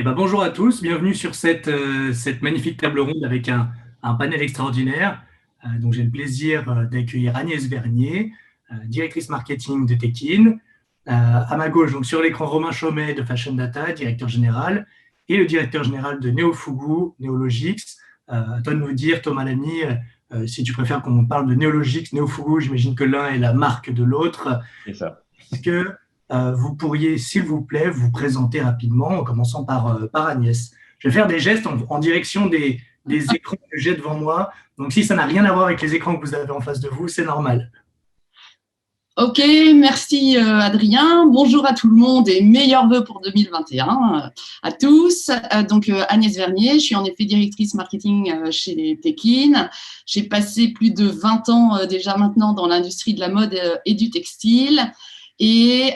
Bonjour à tous, bienvenue sur cette magnifique table ronde avec un panel extraordinaire. Donc, j'ai le plaisir d'accueillir Agnès Vernier, directrice marketing de Tekin. À ma gauche, donc sur l'écran, Romain Chaumet de Fashion Data, directeur général, et le directeur général de Neofugu, Neologix. À toi de nous dire, Thomas Lamy, si tu préfères qu'on parle de Neologix, Neofugu, j'imagine que l'un est la marque de l'autre. C'est ça. Est-ce que vous pourriez, s'il vous plaît, vous présenter rapidement, en commençant par Agnès? Je vais faire des gestes en direction des écrans que j'ai devant moi. Donc, si ça n'a rien à voir avec les écrans que vous avez en face de vous, c'est normal. Ok, merci Adrien. Bonjour à tout le monde et meilleurs vœux pour 2021 à tous. Agnès Vernier, je suis en effet directrice marketing chez les Tekin. J'ai passé plus de 20 ans déjà maintenant dans l'industrie de la mode et du textile. Et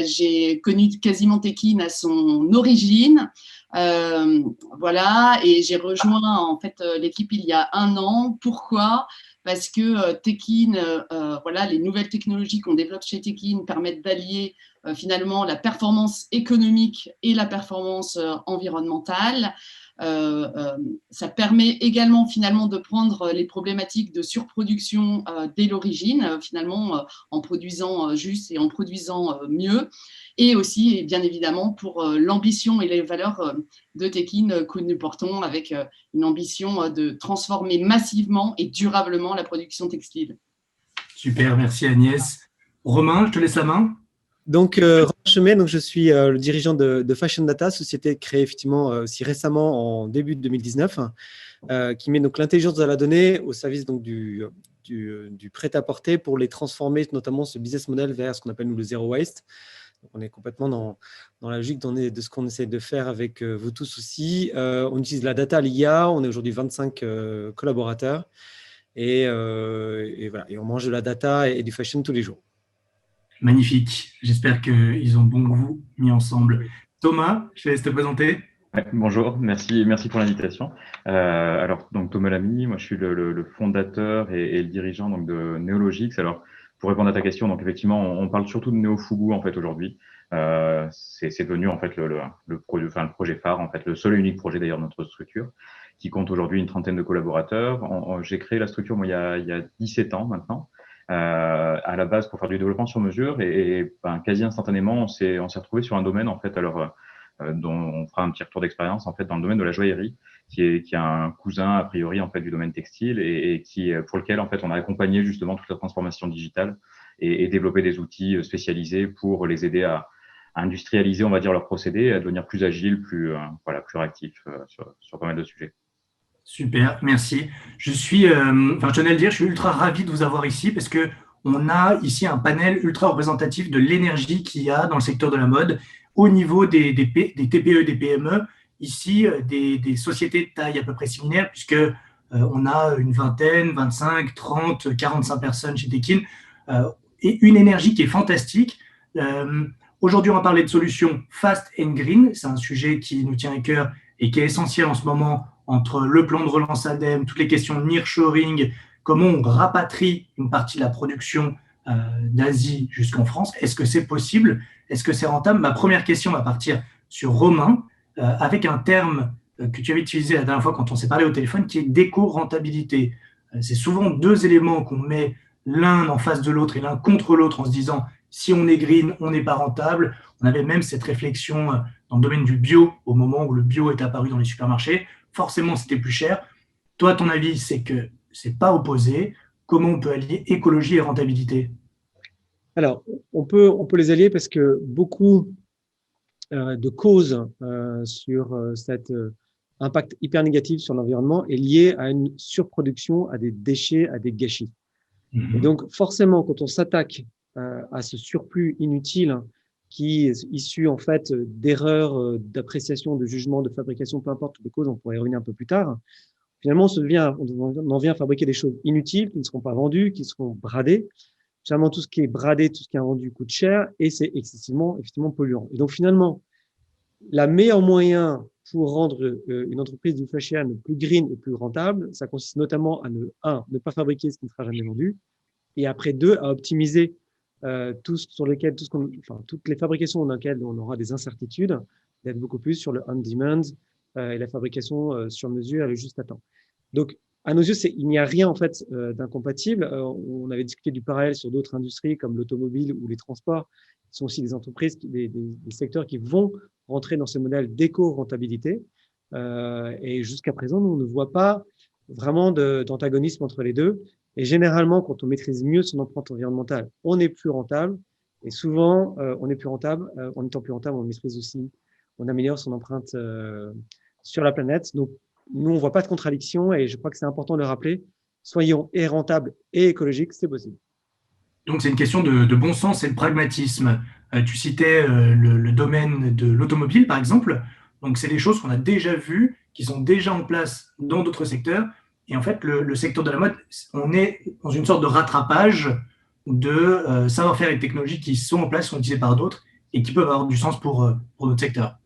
j'ai connu quasiment Tekin à son origine. Voilà, et j'ai rejoint en fait l'équipe il y a un an. Pourquoi ? Parce que Tekin, voilà, les nouvelles technologies qu'on développe chez Tekin permettent d'allier finalement la performance économique et la performance environnementale. Ça permet également finalement de prendre les problématiques de surproduction dès l'origine, finalement en produisant juste et en produisant mieux, et aussi, et bien évidemment, pour l'ambition et les valeurs de Tekin que nous portons avec une ambition de transformer massivement et durablement la production textile. Super, merci Agnès. Romain, je te laisse la main. Romain Chemet, je suis le dirigeant de Fashion Data, société créée effectivement aussi récemment en début de 2019, qui met donc l'intelligence de la donnée au service donc du prêt-à-porter pour les transformer, notamment ce business model vers ce qu'on appelle nous le zero waste. Donc, on est complètement dans la logique de ce qu'on essaie de faire avec vous tous aussi. On utilise la data, l'IA, on est aujourd'hui 25 collaborateurs et voilà, et on mange de la data et du fashion tous les jours. Magnifique. J'espère qu'ils ont bon goût mis ensemble. Thomas, je te laisse te présenter. Ouais, bonjour, merci pour l'invitation. Donc Thomas Lamy, moi je suis le fondateur et le dirigeant donc de Neologix. Alors pour répondre à ta question, donc effectivement on parle surtout de Neofugu en fait aujourd'hui. C'est devenu en fait le projet phare, en fait le seul et unique projet d'ailleurs de notre structure, qui compte aujourd'hui une trentaine de collaborateurs. J'ai créé la structure moi il y a 17 ans maintenant. À la base pour faire du développement sur mesure et quasi instantanément on s'est retrouvé sur un domaine en fait dont on fera un petit retour d'expérience en fait dans le domaine de la joaillerie qui est un cousin a priori en fait du domaine textile et qui pour lequel en fait on a accompagné justement toute la transformation digitale et développé des outils spécialisés pour les aider à industrialiser on va dire leurs procédés, à devenir plus agiles, plus réactifs sur pas mal de sujets. Super, merci. Je tenais à le dire, je suis ultra ravi de vous avoir ici parce que on a ici un panel ultra représentatif de l'énergie qu'il y a dans le secteur de la mode au niveau des TPE, des PME, ici des sociétés de taille à peu près similaire puisque on a une vingtaine, 25, 30, 45 personnes chez Tekin et une énergie qui est fantastique. Aujourd'hui, on va parler de solutions fast and green. C'est un sujet qui nous tient à cœur et qui est essentiel en ce moment entre le plan de relance ADEME, toutes les questions de nearshoring, comment on rapatrie une partie de la production d'Asie jusqu'en France. Est-ce que c'est possible? Est-ce que c'est rentable? Ma première question va partir sur Romain, avec un terme que tu avais utilisé la dernière fois quand on s'est parlé au téléphone, qui est d'éco-rentabilité. C'est souvent deux éléments qu'on met l'un en face de l'autre et l'un contre l'autre en se disant si on est green, on n'est pas rentable. On avait même cette réflexion dans le domaine du bio au moment où le bio est apparu dans les supermarchés. Forcément, c'était plus cher. Toi, ton avis, c'est que c'est pas opposé. Comment on peut allier écologie et rentabilité? Alors, on peut les allier parce que beaucoup de causes sur cet impact hyper négatif sur l'environnement est lié à une surproduction, à des déchets, à des gâchis. Et donc, forcément, quand on s'attaque à ce surplus inutile qui est issu en fait d'erreurs d'appréciation, de jugement, de fabrication, peu importe les causes, on pourrait y revenir un peu plus tard. Finalement, on en vient à fabriquer des choses inutiles qui ne seront pas vendues, qui seront bradées. Finalement, tout ce qui est bradé, tout ce qui est vendu coûte cher et c'est excessivement, effectivement, polluant. Et donc, finalement, la meilleure moyen pour rendre une entreprise du fashion plus green et plus rentable, ça consiste notamment à ne pas fabriquer ce qui ne sera jamais vendu, et après, deux, à optimiser toutes les fabrications dans lesquelles on aura des incertitudes, d'être beaucoup plus sur le on-demand et la fabrication sur mesure et le juste à temps. Donc, à nos yeux, il n'y a rien en fait d'incompatible. On avait discuté du parallèle sur d'autres industries comme l'automobile ou les transports, qui sont aussi des entreprises, des secteurs qui vont rentrer dans ce modèle d'éco-rentabilité. Et jusqu'à présent, nous, on ne voit pas vraiment d'antagonisme entre les deux. Et généralement, quand on maîtrise mieux son empreinte environnementale, on est plus rentable. Et souvent, on est plus rentable. En étant plus rentable, on maîtrise aussi, on améliore son empreinte sur la planète. Donc, nous, on ne voit pas de contradiction et je crois que c'est important de le rappeler. Soyons et rentables et écologiques, c'est possible. Donc, c'est une question de bon sens et de pragmatisme. Tu citais le domaine de l'automobile, par exemple. Donc, c'est des choses qu'on a déjà vues, qui sont déjà en place dans d'autres secteurs. Et en fait, le secteur de la mode, on est dans une sorte de rattrapage de savoir-faire et de technologies qui sont en place, sont utilisées par d'autres et qui peuvent avoir du sens pour notre secteur.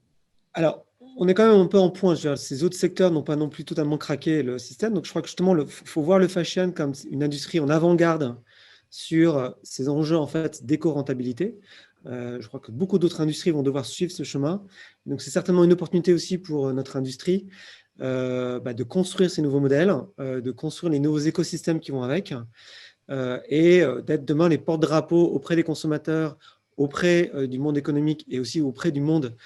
Alors, on est quand même un peu en point. Ces autres secteurs n'ont pas non plus totalement craqué le système. Donc, je crois que justement, il faut voir le fashion comme une industrie en avant-garde sur ces enjeux en fait d'éco-rentabilité. Je crois que beaucoup d'autres industries vont devoir suivre ce chemin. Donc, c'est certainement une opportunité aussi pour notre industrie de construire ces nouveaux modèles, de construire les nouveaux écosystèmes qui vont avec et d'être demain les porte-drapeaux auprès des consommateurs, auprès du monde économique et aussi auprès du monde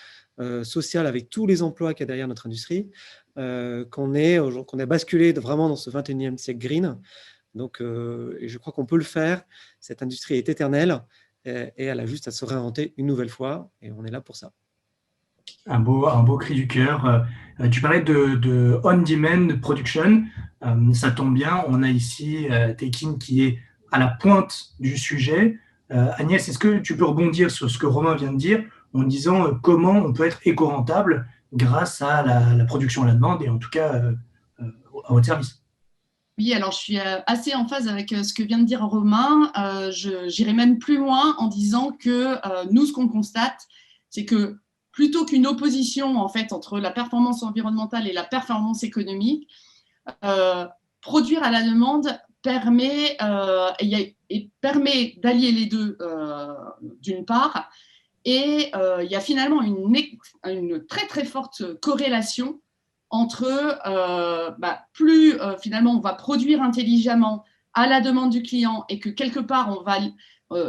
social avec tous les emplois qu'il y a derrière notre industrie, qu'on a basculé vraiment dans ce 21e siècle green. Donc, et je crois qu'on peut le faire. Cette industrie est éternelle et elle a juste à se réinventer une nouvelle fois et on est là pour ça. Un beau cri du cœur. Tu parlais de on-demand production. Ça tombe bien, on a ici Tekin qui est à la pointe du sujet. Agnès, est-ce que tu peux rebondir sur ce que Romain vient de dire en disant comment on peut être éco-rentable grâce à la production à la demande et en tout cas à votre service? Oui, alors je suis assez en phase avec ce que vient de dire Romain. J'irai même plus loin en disant que nous, ce qu'on constate, c'est que plutôt qu'une opposition en fait entre la performance environnementale et la performance économique, produire à la demande permet d'allier les deux d'une part, et il y a finalement une très très forte corrélation entre plus finalement on va produire intelligemment à la demande du client et que quelque part on va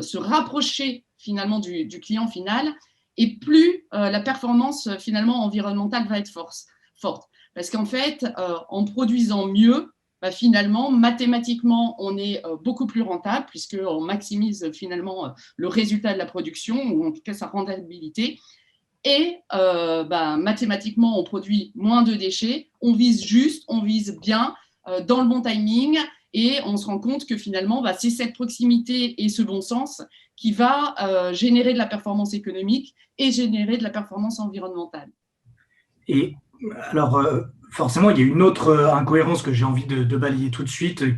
se rapprocher finalement du client final, et plus la performance finalement environnementale va être forte. Parce qu'en fait, en produisant mieux, finalement, mathématiquement, on est beaucoup plus rentable puisqu'on maximise finalement le résultat de la production, ou en tout cas sa rentabilité. Et mathématiquement, on produit moins de déchets, on vise juste, on vise bien, dans le bon timing, et on se rend compte que finalement, c'est cette proximité et ce bon sens qui va générer de la performance économique et générer de la performance environnementale. Et alors, forcément, il y a une autre incohérence que j'ai envie de balayer tout de suite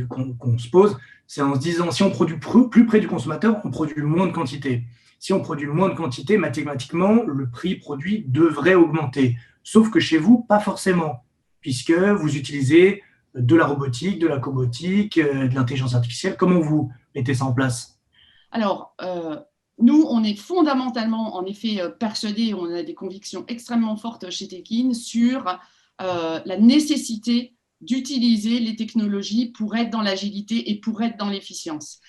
qu'on se pose, c'est en se disant, si on produit plus près du consommateur, on produit moins de quantité. Si on produit moins de quantité, mathématiquement, le prix produit devrait augmenter. Sauf que chez vous, pas forcément, puisque vous utilisez de la robotique, de la cobotique, de l'intelligence artificielle. Comment vous mettez ça en place? Alors, nous, on est fondamentalement, en effet, persuadés, on a des convictions extrêmement fortes chez Tekin sur la nécessité d'utiliser les technologies pour être dans l'agilité et pour être dans l'efficience.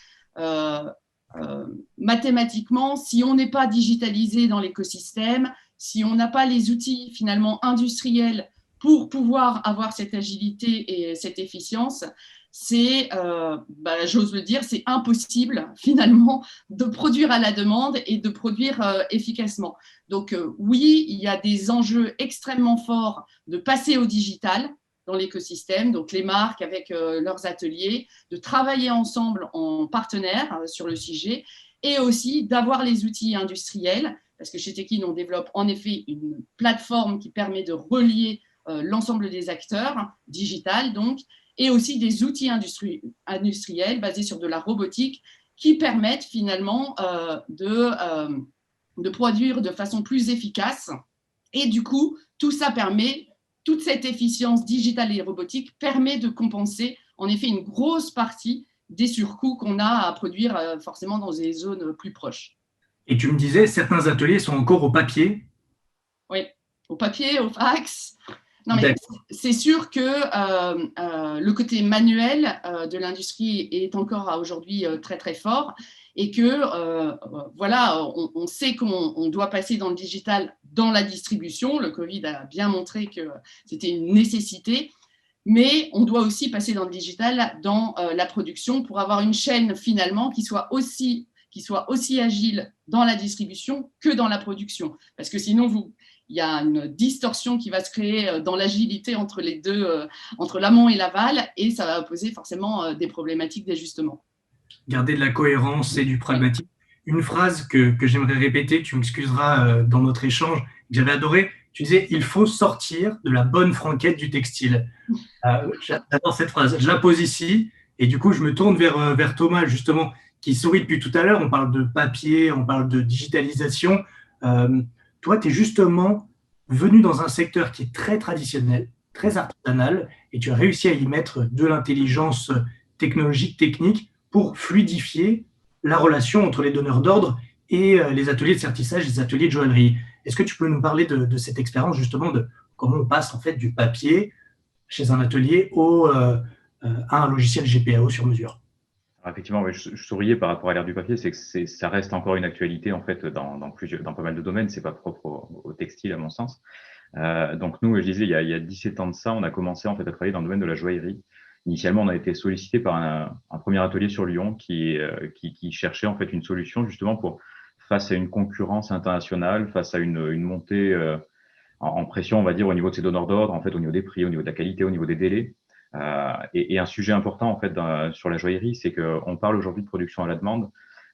Mathématiquement, si on n'est pas digitalisé dans l'écosystème, si on n'a pas les outils finalement industriels pour pouvoir avoir cette agilité et cette efficience, c'est, j'ose le dire, c'est impossible finalement de produire à la demande et de produire efficacement. Donc oui, il y a des enjeux extrêmement forts de passer au digital dans l'écosystème, donc les marques avec leurs ateliers, de travailler ensemble en partenaire sur le sujet, et aussi d'avoir les outils industriels, parce que chez Tekin, on développe en effet une plateforme qui permet de relier l'ensemble des acteurs, digital donc, et aussi des outils industriels basés sur de la robotique qui permettent finalement de produire de façon plus efficace. Et du coup, tout ça permet, toute cette efficience digitale et robotique permet de compenser en effet une grosse partie des surcoûts qu'on a à produire forcément dans des zones plus proches. Et tu me disais, certains ateliers sont encore au papier. Oui, au papier, au fax. Non, mais c'est sûr que le côté manuel de l'industrie est encore aujourd'hui très, très fort et que, voilà, on sait qu'on doit passer dans le digital dans la distribution. Le Covid a bien montré que c'était une nécessité, mais on doit aussi passer dans le digital dans la production pour avoir une chaîne finalement qui soit aussi agile dans la distribution que dans la production. Parce que sinon, il y a une distorsion qui va se créer dans l'agilité entre les deux, entre l'amont et l'aval, et ça va poser forcément des problématiques d'ajustement. Garder de la cohérence et du pragmatique. Une phrase que j'aimerais répéter, tu m'excuseras dans notre échange, que j'avais adoré, tu disais « il faut sortir de la bonne franquette du textile ». J'adore cette phrase, je la pose ici, et du coup je me tourne vers Thomas justement, qui sourit depuis tout à l'heure. On parle de papier, on parle de digitalisation. Toi, tu es justement venu dans un secteur qui est très traditionnel, très artisanal, et tu as réussi à y mettre de l'intelligence technologique, technique, pour fluidifier la relation entre les donneurs d'ordre et les ateliers de sertissage, les ateliers de joaillerie. Est-ce que tu peux nous parler de cette expérience, justement, de comment on passe en fait du papier chez un atelier à un logiciel GPAO sur mesure? Alors, effectivement, oui, je souriais par rapport à l'ère du papier, c'est que ça reste encore une actualité en fait dans pas mal de domaines, c'est pas propre au textile à mon sens. Donc nous, je disais, il y a 17 ans de ça, on a commencé en fait à travailler dans le domaine de la joaillerie. Initialement, on a été sollicité par un premier atelier sur Lyon qui cherchait en fait une solution justement face à une concurrence internationale, face à une montée en pression, on va dire, au niveau de ses donneurs d'ordre, en fait, au niveau des prix, au niveau de la qualité, au niveau des délais. Et un sujet important en fait sur la joaillerie, c'est qu'on parle aujourd'hui de production à la demande.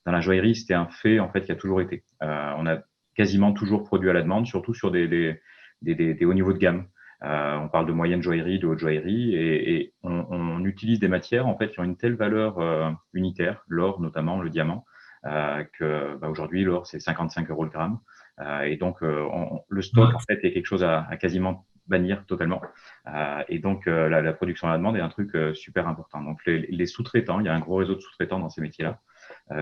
Dans la joaillerie, c'était un fait en fait qui a toujours été. On a quasiment toujours produit à la demande, surtout sur des hauts niveaux de gamme. On parle de moyenne joaillerie, de haute joaillerie, et on utilise des matières en fait qui ont une telle valeur unitaire, l'or notamment, le diamant, que aujourd'hui l'or c'est 55 € le gramme, et donc le stock en fait est quelque chose à quasiment bannir totalement, et donc la production à la demande est un truc super important. Donc les sous-traitants, il y a un gros réseau de sous-traitants dans ces métiers-là,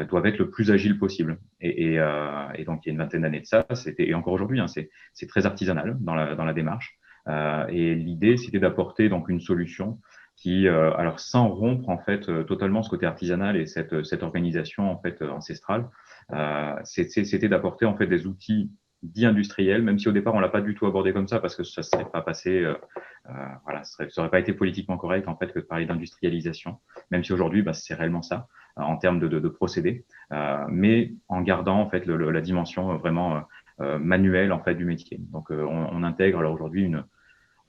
doivent être le plus agile possible. Et donc il y a une vingtaine d'années de ça, et encore aujourd'hui, hein, c'est très artisanal dans la démarche. Et l'idée, c'était d'apporter donc une solution qui, alors sans rompre en fait totalement ce côté artisanal et cette organisation en fait ancestrale, c'était d'apporter en fait des outils dits industriels, même si au départ on l'a pas du tout abordé comme ça parce que ça serait pas passé, voilà, ça aurait pas été politiquement correct en fait que de parler d'industrialisation, même si aujourd'hui c'est réellement ça en termes de procédés, mais en gardant en fait la dimension vraiment manuelle en fait du métier. Donc on intègre alors aujourd'hui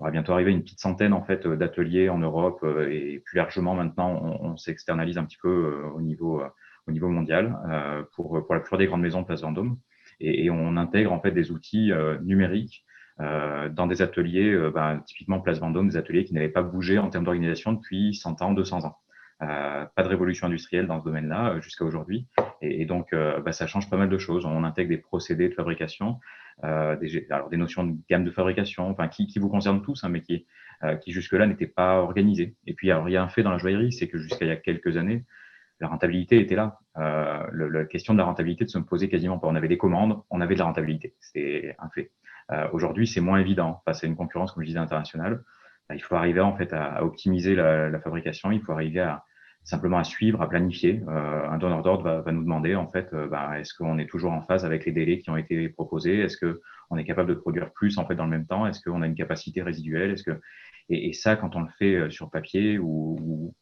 on va bientôt arriver à une petite centaine en fait d'ateliers en Europe, et plus largement maintenant on s'externalise un petit peu au niveau mondial pour la plupart des grandes maisons de Place Vendôme, et on intègre en fait des outils numériques dans des ateliers, typiquement Place Vendôme, des ateliers qui n'avaient pas bougé en termes d'organisation depuis 100 ans, 200 ans. Pas de révolution industrielle dans ce domaine-là jusqu'à aujourd'hui, et donc ça change pas mal de choses. On intègre des procédés de fabrication, des notions de gamme de fabrication, enfin qui vous concernent tous, hein, mais qui jusque-là n'étaient pas organisées. Et puis alors il y a un fait dans la joaillerie, c'est que jusqu'à il y a quelques années, la rentabilité était là. La question de la rentabilité ne se posait quasiment pas. On avait des commandes, on avait de la rentabilité, c'est un fait. Aujourd'hui, c'est moins évident face à une concurrence, comme je disais, internationale. Il faut arriver en fait à optimiser la fabrication, il faut arriver simplement à suivre, à planifier. Un donneur d'ordre va nous demander en fait, est-ce qu'on est toujours en phase avec les délais qui ont été proposés? Est-ce qu'on est capable de produire plus en fait dans le même temps? Est-ce qu'on a une capacité résiduelle? Et ça, quand on le fait sur papier ou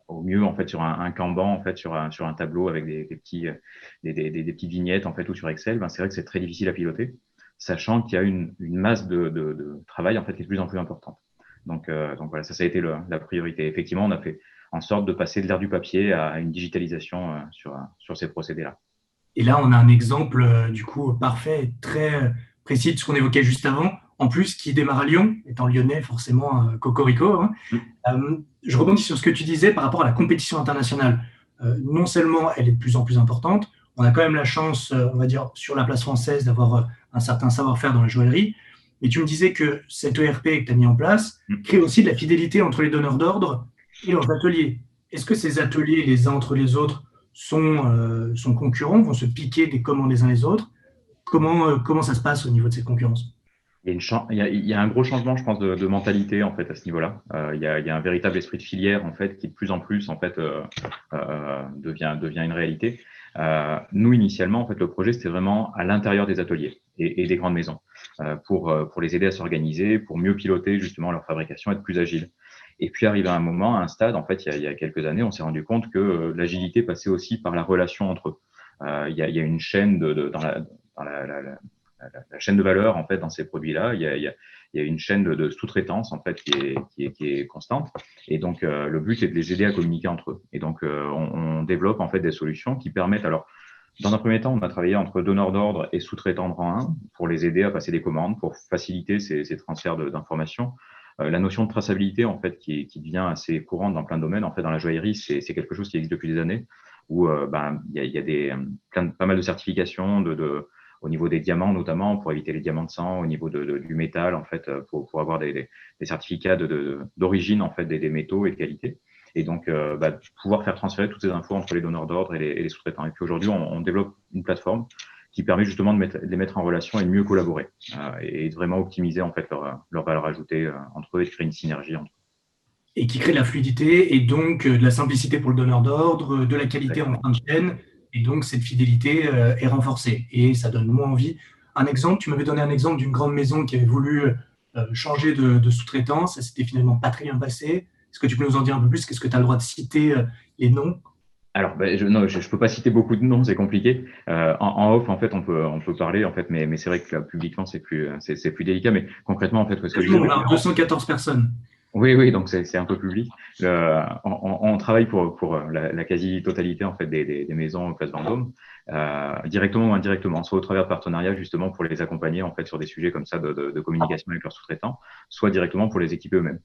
au mieux en fait sur un Kanban, en fait sur un tableau avec des petites vignettes en fait ou sur Excel, c'est vrai que c'est très difficile à piloter, sachant qu'il y a une masse de travail en fait qui est de plus en plus importante. Donc voilà, ça a été la priorité. Effectivement, on a fait en sorte de passer de l'ère du papier à une digitalisation sur ces procédés-là. Et là, on a un exemple du coup parfait, très précis de ce qu'on évoquait juste avant. En plus, qui démarre à Lyon, étant lyonnais, forcément, cocorico. Hein. Je rebondis sur ce que tu disais par rapport à la compétition internationale. Non seulement elle est de plus en plus importante, on a quand même la chance, on va dire, sur la place française, d'avoir un certain savoir-faire dans la joaillerie. Mais tu me disais que cet ERP que tu as mis en place crée aussi de la fidélité entre les donneurs d'ordre et leurs ateliers. Est-ce que ces ateliers, les uns entre les autres, sont concurrents, vont se piquer des commandes les uns les autres? Comment ça se passe au niveau de cette concurrence? Il y a un gros changement, je pense, de mentalité en fait à ce niveau-là. Il y a un véritable esprit de filière en fait qui de plus en plus en fait devient une réalité. Nous initialement en fait le projet c'était vraiment à l'intérieur des ateliers et des grandes maisons pour les aider à s'organiser, pour mieux piloter justement leur fabrication, être plus agile. Et puis arrivé à un moment, à un stade en fait il y a quelques années, on s'est rendu compte que l'agilité passait aussi par la relation entre eux. Il y a une chaîne dans la chaîne de valeur en fait dans ces produits-là. Il y a une chaîne de sous-traitance en fait qui est constante. Et donc le but est de les aider à communiquer entre eux. Et donc on développe en fait des solutions qui permettent alors. Dans un premier temps, on a travaillé entre donneurs d'ordre et sous-traitants de rang 1 pour les aider à passer des commandes, pour faciliter ces transferts d'informations. La notion de traçabilité, en fait, qui devient assez courante dans plein de domaines. En fait, dans la joaillerie, c'est quelque chose qui existe depuis des années, où il y a pas mal de certifications au niveau des diamants notamment, pour éviter les diamants de sang, au niveau du métal, en fait, pour avoir des certificats d'origine en fait des métaux et de qualité. Et donc, pouvoir faire transférer toutes ces infos entre les donneurs d'ordre et les sous-traitants. Et puis aujourd'hui, on développe une plateforme qui permet justement de les mettre en relation et de mieux collaborer et de vraiment optimiser en fait leur valeur ajoutée entre eux et de créer une synergie entre eux. Et qui crée de la fluidité et donc de la simplicité pour le donneur d'ordre, de la qualité en fin de chaîne, et donc cette fidélité est renforcée et ça donne moins envie. Un exemple, tu m'avais donné un exemple d'une grande maison qui avait voulu changer de sous-traitance, ça s'était finalement pas très bien passé. Est-ce que tu peux nous en dire un peu plus? Qu'est-ce que tu as le droit de citer les noms? Alors, je peux pas citer beaucoup de noms, c'est compliqué. En off, en fait, on peut parler, en fait, mais c'est vrai que là, publiquement, c'est plus délicat. Mais concrètement, en fait, ce que je disais, On a 214 personnes. Oui, donc c'est un peu public. On travaille pour la quasi-totalité en fait des maisons Place Vendôme, directement ou indirectement, soit au travers de partenariats justement pour les accompagner en fait sur des sujets comme ça de communication avec leurs sous-traitants, soit directement pour les équiper eux-mêmes.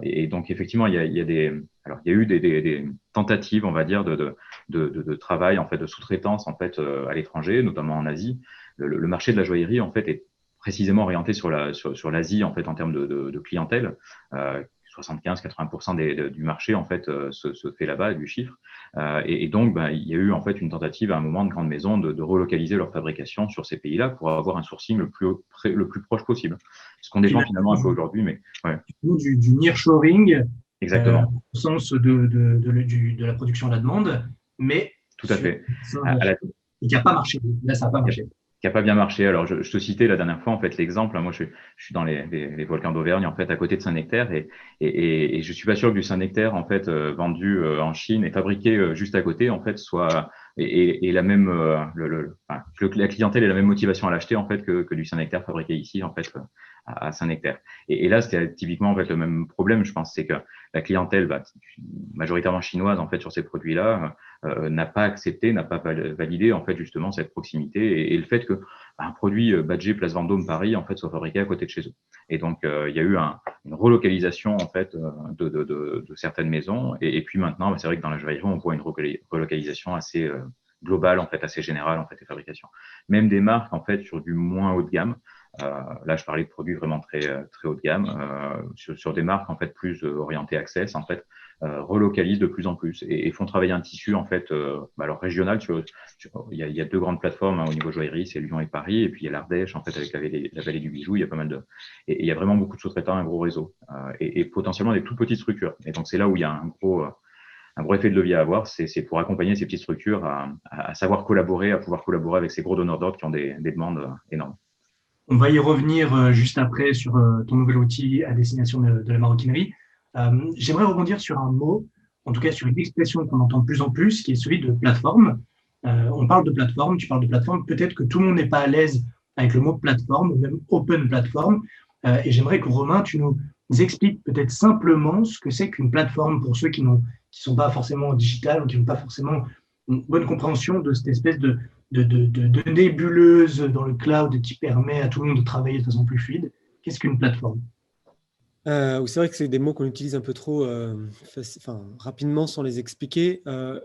Et donc effectivement, il y a eu des tentatives, on va dire, de travail en fait de sous-traitance en fait à l'étranger, notamment en Asie. Le marché de la joaillerie en fait est précisément orienté sur l'Asie en fait en termes de clientèle. 75-80% du marché en fait se fait là-bas du chiffre et donc il y a eu en fait une tentative à un moment de grandes maisons de relocaliser leur fabrication sur ces pays-là pour avoir un sourcing le plus proche possible. Ce qu'on défend finalement un peu aujourd'hui, mais ouais. Du nearshoring, Exactement. au sens de la production à la demande, mais tout à fait. qui n'a pas marché. Là, ça n'a pas marché. Qui n'a pas bien marché. Alors, je te citais la dernière fois, en fait, l'exemple. Moi, je suis dans les volcans d'Auvergne, en fait, à côté de Saint-Nectaire, et je suis pas sûr que du Saint-Nectaire, en fait, vendu en Chine et fabriqué juste à côté, en fait, soit et la même, que la clientèle ait la même motivation à l'acheter, en fait, que du Saint-Nectaire fabriqué ici, en fait, à Saint-Nectaire. Et là, c'était typiquement, en fait, le même problème, je pense, c'est que la clientèle, majoritairement chinoise, en fait, sur ces produits-là, n'a pas accepté, n'a pas validé en fait justement cette proximité et le fait que un produit badgé Place Vendôme Paris en fait soit fabriqué à côté de chez eux. Et donc il y a eu une relocalisation en fait de certaines maisons et puis maintenant c'est vrai que dans la joaillerie on voit une relocalisation assez globale en fait, assez générale en fait des fabrications. Même des marques en fait sur du moins haut de gamme. Là, je parlais de produits vraiment très très haut de gamme sur des marques en fait plus orientées access en fait relocalisent de plus en plus et font travailler un tissu en fait alors régional. Il y a deux grandes plateformes au niveau joaillerie, c'est Lyon et Paris, et puis il y a l'Ardèche en fait avec la vallée du bijou. Il y a pas mal et il y a vraiment beaucoup de sous-traitants, un gros réseau et potentiellement des toutes petites structures. Et donc c'est là où il y a un gros effet de levier à avoir, c'est pour accompagner ces petites structures à savoir collaborer, à pouvoir collaborer avec ces gros donneurs d'ordre qui ont des demandes énormes. On va y revenir juste après sur ton nouvel outil à destination de la maroquinerie. J'aimerais rebondir sur un mot, en tout cas sur une expression qu'on entend de plus en plus, qui est celui de plateforme. On parle de plateforme, tu parles de plateforme. Peut-être que tout le monde n'est pas à l'aise avec le mot plateforme, ou même open platform. Et j'aimerais que Romain, tu nous expliques peut-être simplement ce que c'est qu'une plateforme pour ceux qui ne sont pas forcément digital ou qui n'ont pas forcément une bonne compréhension de cette espèce de nébuleuse dans le cloud qui permet à tout le monde de travailler de façon plus fluide. Qu'est-ce qu'une plateforme? C'est vrai que c'est des mots qu'on utilise un peu trop rapidement sans les expliquer.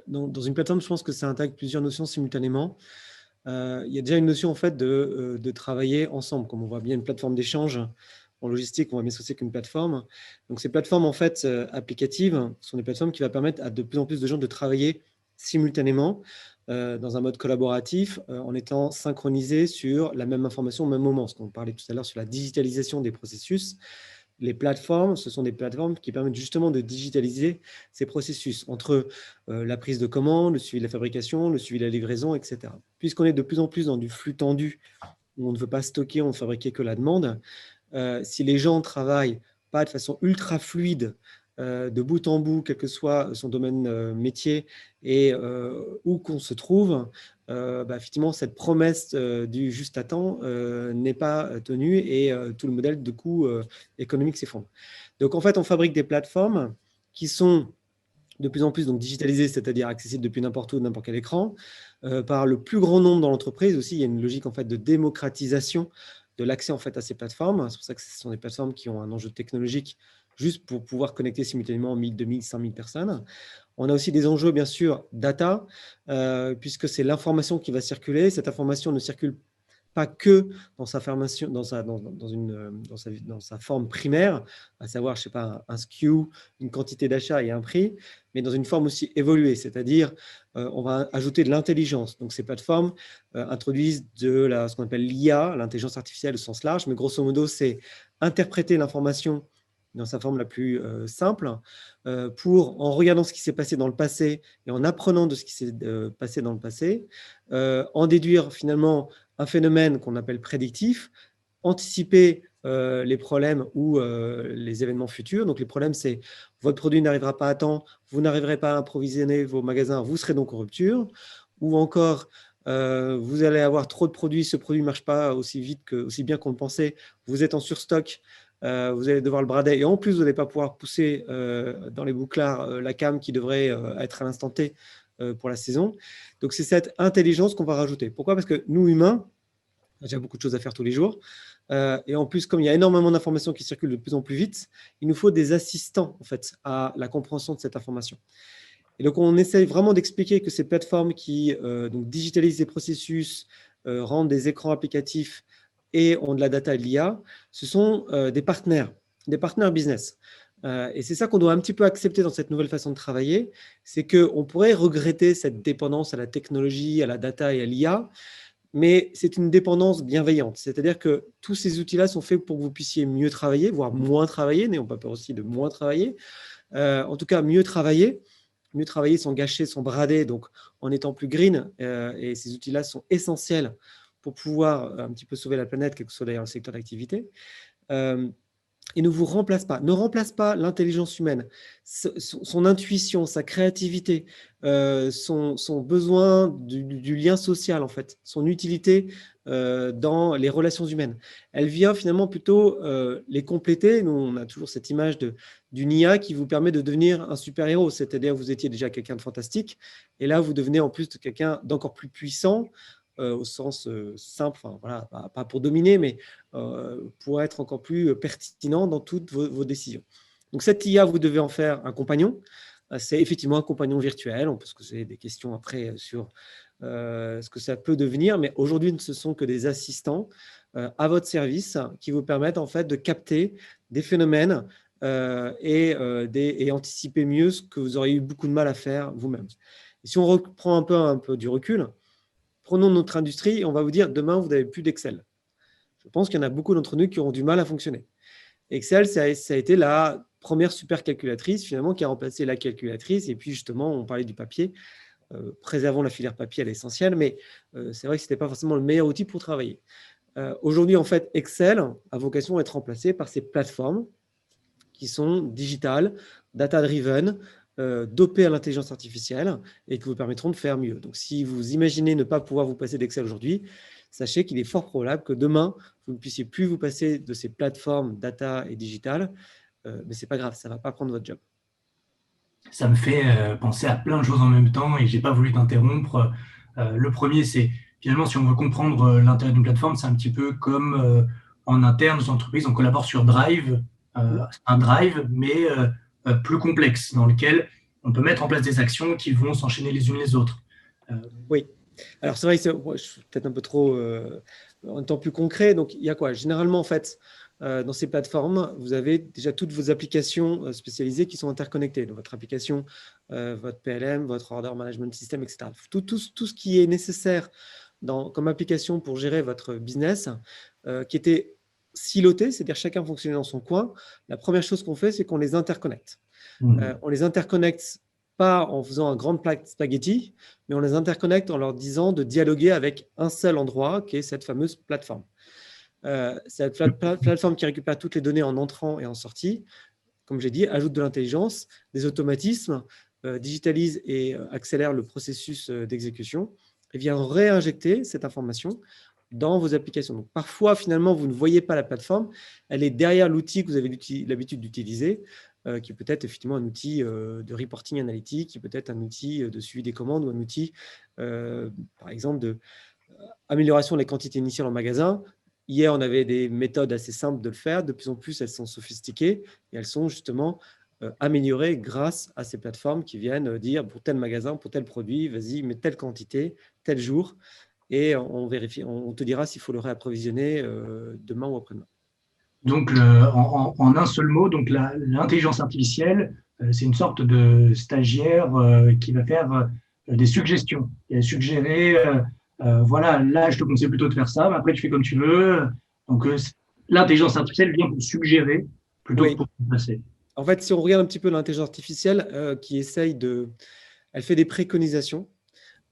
Dans une plateforme, je pense que ça intègre plusieurs notions simultanément. Il y a déjà une notion en fait de travailler ensemble. Comme on voit bien une plateforme d'échange en logistique, on voit bien ce que c'est qu'une plateforme. Donc ces plateformes en fait applicatives sont des plateformes qui vont permettre à de plus en plus de gens de travailler simultanément dans un mode collaboratif en étant synchronisés sur la même information au même moment. Ce qu'on parlait tout à l'heure sur la digitalisation des processus. Les plateformes, ce sont des plateformes qui permettent justement de digitaliser ces processus entre la prise de commande, le suivi de la fabrication, le suivi de la livraison, etc. Puisqu'on est de plus en plus dans du flux tendu, où on ne veut pas stocker, on ne fabriquer que la demande, si les gens travaillent pas de façon ultra fluide, de bout en bout, quel que soit son domaine métier et où qu'on se trouve, effectivement, cette promesse du juste à temps n'est pas tenue et tout le modèle de coût économique s'effondre. Donc, en fait, on fabrique des plateformes qui sont de plus en plus donc, digitalisées, c'est-à-dire accessibles depuis n'importe où, n'importe quel écran, par le plus grand nombre dans l'entreprise. Aussi, il y a une logique en fait, de démocratisation de l'accès en fait, à ces plateformes. C'est pour ça que ce sont des plateformes qui ont un enjeu technologique juste pour pouvoir connecter simultanément 1000, 2000, 5000 personnes. On a aussi des enjeux, bien sûr, data, puisque c'est l'information qui va circuler. Cette information ne circule pas que dans sa formation, dans sa forme primaire, à savoir, je sais pas, un SKU, une quantité d'achat et un prix, mais dans une forme aussi évoluée, c'est-à-dire on va ajouter de l'intelligence. Donc ces plateformes introduisent ce qu'on appelle l'IA, l'intelligence artificielle au sens large, mais grosso modo, c'est interpréter l'information dans sa forme la plus simple, en regardant ce qui s'est passé dans le passé et en apprenant de ce qui s'est passé dans le passé, en déduire finalement un phénomène qu'on appelle prédictif, anticiper les problèmes ou les événements futurs. Donc les problèmes, c'est votre produit n'arrivera pas à temps, vous n'arriverez pas à approvisionner vos magasins, vous serez donc en rupture, ou encore vous allez avoir trop de produits, ce produit ne marche pas aussi bien qu'on le pensait, vous êtes en surstock, vous allez devoir le brader et en plus, vous n'allez pas pouvoir pousser dans les bouclards la cam qui devrait être à l'instant T pour la saison. Donc, c'est cette intelligence qu'on va rajouter. Pourquoi ? Parce que nous, humains, on a déjà beaucoup de choses à faire tous les jours. Et en plus, comme il y a énormément d'informations qui circulent de plus en plus vite, il nous faut des assistants en fait, à la compréhension de cette information. Et donc, on essaye vraiment d'expliquer que ces plateformes qui donc digitalisent les processus, rendent des écrans applicatifs et ont de la data et de l'IA, ce sont des partenaires business. Et c'est ça qu'on doit un petit peu accepter dans cette nouvelle façon de travailler, c'est qu'on pourrait regretter cette dépendance à la technologie, à la data et à l'IA, mais c'est une dépendance bienveillante. C'est-à-dire que tous ces outils-là sont faits pour que vous puissiez mieux travailler, voire moins travailler, n'ayons pas peur aussi de moins travailler. En tout cas, mieux travailler sans gâcher, sans brader, donc en étant plus green. Et ces outils-là sont essentiels pour pouvoir un petit peu sauver la planète, quel que soit d'ailleurs le secteur d'activité. Et ne vous remplace pas. Ne remplace pas l'intelligence humaine, son intuition, sa créativité, son besoin du lien social, en fait, son utilité dans les relations humaines. Elle vient finalement plutôt les compléter. Nous, on a toujours cette image d'une IA qui vous permet de devenir un super-héros, c'est-à-dire vous étiez déjà quelqu'un de fantastique, et là, vous devenez en plus de quelqu'un d'encore plus puissant, au sens simple, enfin, voilà, pas pour dominer, mais pour être encore plus pertinent dans toutes vos décisions. Donc, cette IA, vous devez en faire un compagnon. C'est effectivement un compagnon virtuel. On peut se poser des questions après sur ce que ça peut devenir, mais aujourd'hui, ce ne sont que des assistants à votre service qui vous permettent en fait de capter des phénomènes et anticiper mieux ce que vous auriez eu beaucoup de mal à faire vous-même. Et si on reprend un peu du recul, prenons notre industrie et on va vous dire demain, vous n'avez plus d'Excel. Je pense qu'il y en a beaucoup d'entre nous qui auront du mal à fonctionner. Excel, ça a été la première supercalculatrice finalement qui a remplacé la calculatrice. Et puis justement, on parlait du papier. Préservons la filière papier à l'essentiel, mais c'est vrai que ce n'était pas forcément le meilleur outil pour travailler. Aujourd'hui, en fait, Excel a vocation à être remplacé par ces plateformes qui sont digitales, data-driven, dopées à l'intelligence artificielle et qui vous permettront de faire mieux. Donc, si vous imaginez ne pas pouvoir vous passer d'Excel aujourd'hui, sachez qu'il est fort probable que demain, vous ne puissiez plus vous passer de ces plateformes data et digitales, mais ce n'est pas grave, ça ne va pas prendre votre job. Ça me fait penser à plein de choses en même temps et je n'ai pas voulu t'interrompre. Le premier, c'est finalement, si on veut comprendre l'intérêt d'une plateforme, c'est un petit peu comme en interne, aux entreprises, on collabore sur Drive, un Drive, mais plus complexe, dans lequel on peut mettre en place des actions qui vont s'enchaîner les unes les autres. Oui. Alors, c'est vrai que je suis peut-être un peu trop en temps plus concret. Donc, il y a quoi ? Généralement, en fait, dans ces plateformes, vous avez déjà toutes vos applications spécialisées qui sont interconnectées. Donc, votre application, votre PLM, votre Order Management System, etc. Tout ce qui est nécessaire comme application pour gérer votre business, qui était siloté, c'est-à-dire chacun fonctionnait dans son coin. La première chose qu'on fait, c'est qu'on les interconnecte. On les interconnecte pas en faisant un grand plat de spaghetti, mais on les interconnecte en leur disant de dialoguer avec un seul endroit, qui est cette fameuse plateforme. Cette plateforme qui récupère toutes les données en entrant et en sortie, comme j'ai dit, ajoute de l'intelligence, des automatismes, digitalise et accélère le processus d'exécution et vient réinjecter cette information dans vos applications. Donc, parfois, finalement, vous ne voyez pas la plateforme. Elle est derrière l'outil que vous avez l'habitude d'utiliser, qui peut être effectivement un outil de reporting analytique, qui peut être un outil de suivi des commandes ou un outil, par exemple, d'amélioration des quantités initiales en magasin. Hier, on avait des méthodes assez simples de le faire. De plus en plus, elles sont sophistiquées et elles sont justement améliorées grâce à ces plateformes qui viennent dire pour tel magasin, pour tel produit, vas-y, mets telle quantité, tel jour. Et on te dira s'il faut le réapprovisionner demain ou après-demain. Donc, en un seul mot, donc l'intelligence artificielle, c'est une sorte de stagiaire qui va faire des suggestions. Il va suggérer, voilà, là, je te conseille plutôt de faire ça, mais après, tu fais comme tu veux. Donc, l'intelligence artificielle vient pour suggérer plutôt que pour remplacer. En fait, si on regarde un petit peu l'intelligence artificielle qui elle fait des préconisations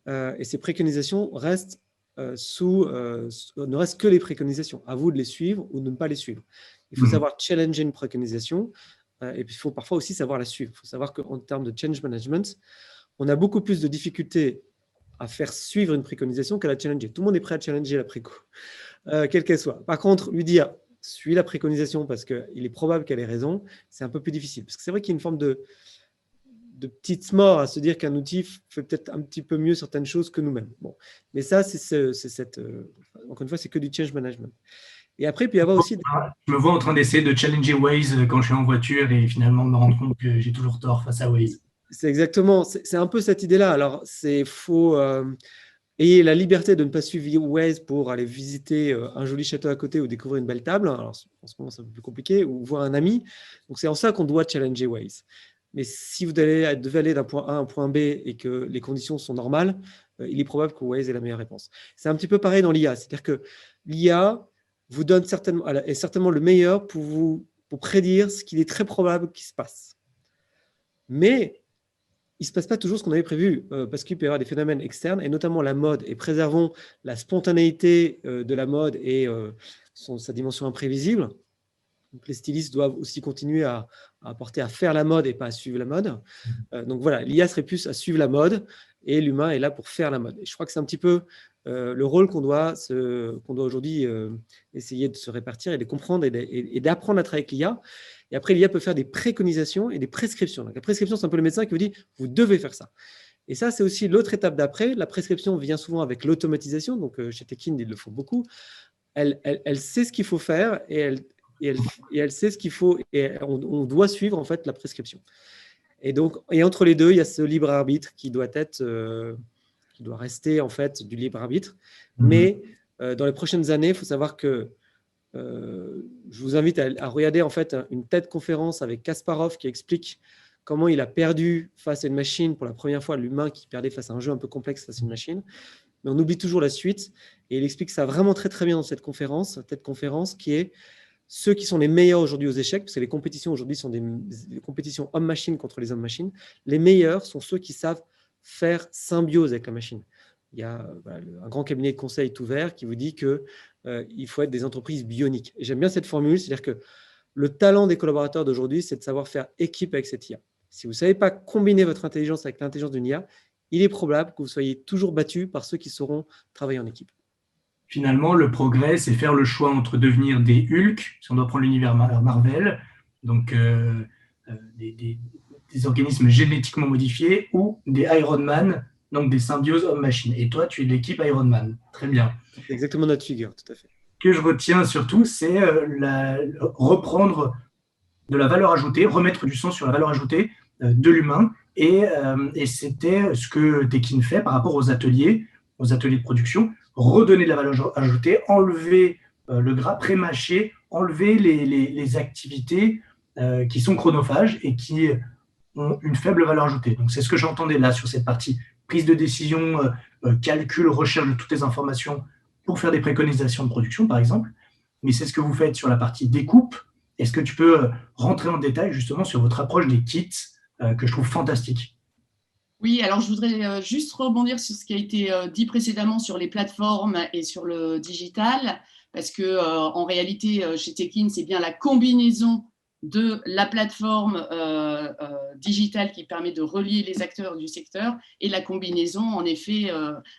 et ces préconisations restent ne restent que les préconisations. À vous de les suivre ou de ne pas les suivre. Il faut savoir challenger une préconisation et puis il faut parfois aussi savoir la suivre. Il faut savoir qu'en termes de change management, on a beaucoup plus de difficultés à faire suivre une préconisation qu'à la challenger. Tout le monde est prêt à challenger la préco, quelle qu'elle soit. Par contre, lui dire « suis la préconisation parce qu'il est probable qu'elle ait raison », c'est un peu plus difficile. Parce que c'est vrai qu'il y a une forme de petites morts à se dire qu'un outil fait peut-être un petit peu mieux certaines choses que nous-mêmes. Bon. Mais ça, encore une fois, c'est que du change management. Et après, il peut y avoir aussi… Je me vois en train d'essayer de challenger Waze quand je suis en voiture et finalement me rendre compte que j'ai toujours tort face à Waze. C'est exactement, c'est un peu cette idée-là. Alors, c'est faux. Ayez la liberté de ne pas suivre Waze pour aller visiter un joli château à côté ou découvrir une belle table. Alors, en ce moment, c'est un peu plus compliqué, ou voir un ami. Donc, c'est en ça qu'on doit challenger Waze. Mais si vous devez aller d'un point A à un point B et que les conditions sont normales, il est probable que Waze est la meilleure réponse. C'est un petit peu pareil dans l'IA. C'est-à-dire que l'IA vous donne est certainement le meilleur pour prédire ce qu'il est très probable qu'il se passe. Mais il ne se passe pas toujours ce qu'on avait prévu parce qu'il peut y avoir des phénomènes externes et notamment la mode. Et préservons la spontanéité de la mode et sa dimension imprévisible. Donc, les stylistes doivent aussi continuer à apporter à faire la mode et pas à suivre la mode. Donc voilà, l'IA serait plus à suivre la mode et l'humain est là pour faire la mode. Et je crois que c'est un petit peu le rôle qu'on doit aujourd'hui essayer de se répartir et de comprendre et d'apprendre à travailler avec l'IA. Et après, l'IA peut faire des préconisations et des prescriptions. Donc, la prescription, c'est un peu le médecin qui vous dit « vous devez faire ça ». Et ça, c'est aussi l'autre étape d'après. La prescription vient souvent avec l'automatisation. Donc, chez Tekin, ils le font beaucoup. Elle sait ce qu'il faut faire et elle sait ce qu'il faut et on doit suivre en fait la prescription. Et donc, entre les deux, il y a ce libre arbitre qui doit rester en fait du libre arbitre. Mais dans les prochaines années, il faut savoir que je vous invite à regarder en fait une TED conférence avec Kasparov qui explique comment il a perdu face à une machine pour la première fois, l'humain qui perdait face à un jeu un peu complexe face à une machine. Mais on oublie toujours la suite et il explique ça vraiment très très bien dans cette conférence qui est ceux qui sont les meilleurs aujourd'hui aux échecs, parce que les compétitions aujourd'hui sont des compétitions homme-machine contre les hommes-machines, les meilleurs sont ceux qui savent faire symbiose avec la machine. Il y a un grand cabinet de conseil tout vert qui vous dit qu'il faut être des entreprises bioniques. Et j'aime bien cette formule, c'est-à-dire que le talent des collaborateurs d'aujourd'hui, c'est de savoir faire équipe avec cette IA. Si vous ne savez pas combiner votre intelligence avec l'intelligence d'une IA, il est probable que vous soyez toujours battu par ceux qui sauront travailler en équipe. Finalement, le progrès, c'est faire le choix entre devenir des Hulk, si on doit prendre l'univers Marvel, donc des organismes génétiquement modifiés, ou des Iron Man, donc des symbioses homme-machine. Et toi, tu es de l'équipe Iron Man. Très bien. C'est exactement notre figure, tout à fait. Ce que je retiens surtout, c'est reprendre de la valeur ajoutée, remettre du sens sur la valeur ajoutée de l'humain. Et c'était ce que Tekin fait par rapport aux ateliers de production. Redonner de la valeur ajoutée, enlever le gras, pré-mâcher enlever les activités qui sont chronophages et qui ont une faible valeur ajoutée. Donc, c'est ce que j'entendais là sur cette partie prise de décision, calcul, recherche de toutes les informations pour faire des préconisations de production, par exemple. Mais c'est ce que vous faites sur la partie découpe. Est-ce que tu peux rentrer en détail justement sur votre approche des kits que je trouve fantastique? Oui, alors je voudrais juste rebondir sur ce qui a été dit précédemment sur les plateformes et sur le digital, parce que en réalité, chez Tekin, c'est bien la combinaison de la plateforme digitale qui permet de relier les acteurs du secteur et la combinaison, en effet,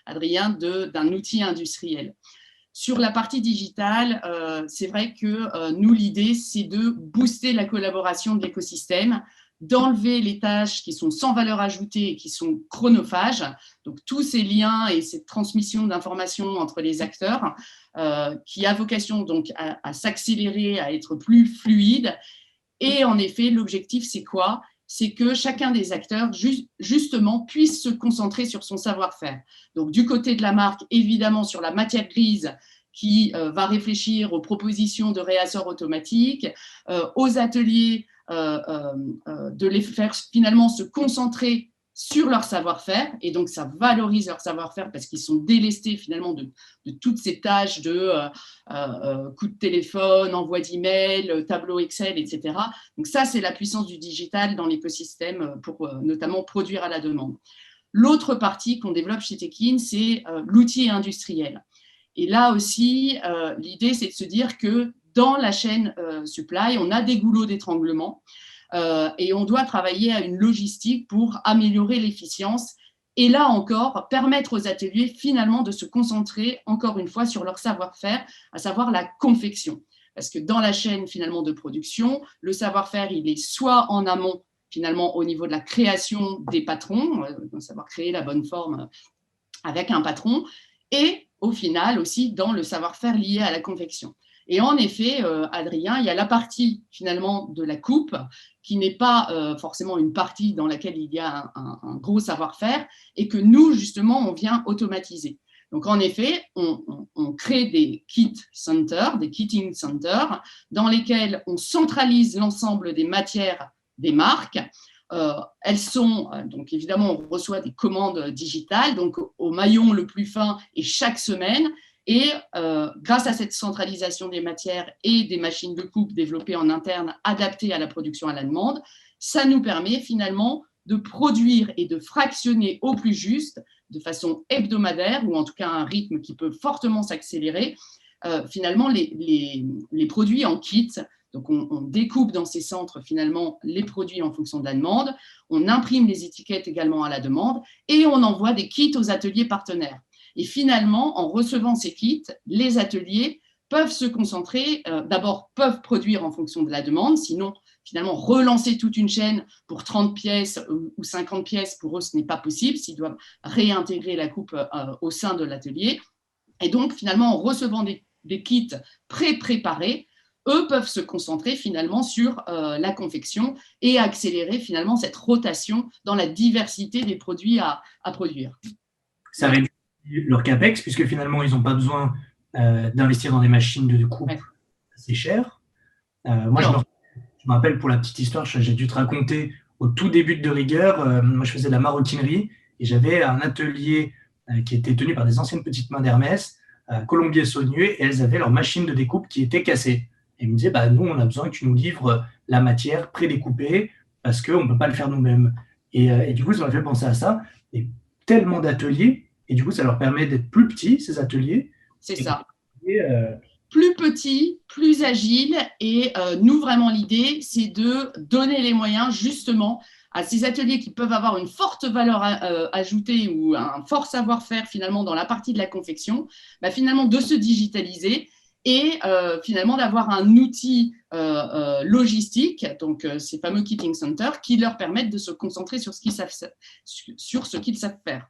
Adrien, d'un outil industriel. Sur la partie digitale, c'est vrai que nous, l'idée, c'est de booster la collaboration de l'écosystème, d'enlever les tâches qui sont sans valeur ajoutée et qui sont chronophages, donc tous ces liens et cette transmission d'informations entre les acteurs, qui a vocation donc à s'accélérer, à être plus fluide. Et en effet, l'objectif, c'est quoi? C'est que chacun des acteurs, justement, puisse se concentrer sur son savoir-faire. Donc, du côté de la marque, évidemment, sur la matière grise, qui va réfléchir aux propositions de réassort automatique, aux ateliers, de les faire finalement se concentrer sur leur savoir-faire, et donc ça valorise leur savoir-faire parce qu'ils sont délestés finalement de toutes ces tâches de coup de téléphone, envoi d'email, tableau Excel, etc. Donc ça, c'est la puissance du digital dans l'écosystème pour notamment produire à la demande. L'autre partie qu'on développe chez Tekin, c'est l'outil industriel. Et là aussi, l'idée, c'est de se dire que dans la chaîne supply, on a des goulots d'étranglement et on doit travailler à une logistique pour améliorer l'efficience et là encore, permettre aux ateliers finalement de se concentrer encore une fois sur leur savoir-faire, à savoir la confection. Parce que dans la chaîne finalement de production, le savoir-faire, il est soit en amont finalement au niveau de la création des patrons, savoir créer la bonne forme avec un patron, et au final aussi dans le savoir-faire lié à la confection. Et en effet, Adrien, il y a la partie finalement de la coupe qui n'est pas forcément une partie dans laquelle il y a un gros savoir-faire et que nous, justement, on vient automatiser. Donc, en effet, on crée des kit centers, des kitting centers, dans lesquels on centralise l'ensemble des matières des marques. Elles sont, donc évidemment, on reçoit des commandes digitales, donc au maillon le plus fin et chaque semaine. Et grâce à cette centralisation des matières et des machines de coupe développées en interne, adaptées à la production à la demande, ça nous permet finalement de produire et de fractionner au plus juste, de façon hebdomadaire, ou en tout cas à un rythme qui peut fortement s'accélérer, finalement les produits en kit. Donc on découpe dans ces centres finalement les produits en fonction de la demande, on imprime les étiquettes également à la demande et on envoie des kits aux ateliers partenaires. Et finalement, en recevant ces kits, les ateliers peuvent se concentrer, d'abord peuvent produire en fonction de la demande, sinon finalement relancer toute une chaîne pour 30 pièces ou 50 pièces, pour eux ce n'est pas possible, s'ils doivent réintégrer la coupe au sein de l'atelier. Et donc finalement, en recevant des kits pré-préparés, eux peuvent se concentrer finalement sur la confection et accélérer finalement cette rotation dans la diversité des produits à produire. Ça réduit leur capex, puisque finalement, ils n'ont pas besoin d'investir dans des machines de coupe assez chères. Moi, je me rappelle, pour la petite histoire, j'ai dû te raconter, au tout début de Rigueur, moi, je faisais de la maroquinerie et j'avais un atelier qui était tenu par des anciennes petites mains d'Hermès, Colombier-Saunier, et elles avaient leur machine de découpe qui était cassée. Et ils me disaient, nous, on a besoin que tu nous livres la matière pré-découpée parce qu'on ne peut pas le faire nous-mêmes. Et du coup, ça m'a fait penser à ça. Et tellement d'ateliers. Et du coup, ça leur permet d'être plus petits, ces ateliers. C'est ça. Plus petits, plus agiles. Et nous, vraiment, l'idée, c'est de donner les moyens, justement, à ces ateliers qui peuvent avoir une forte valeur ajoutée ou un fort savoir-faire, finalement, dans la partie de la confection, finalement, de se digitaliser et finalement, d'avoir un outil logistique, donc ces fameux kitting centers, qui leur permettent de se concentrer sur ce qu'ils savent faire.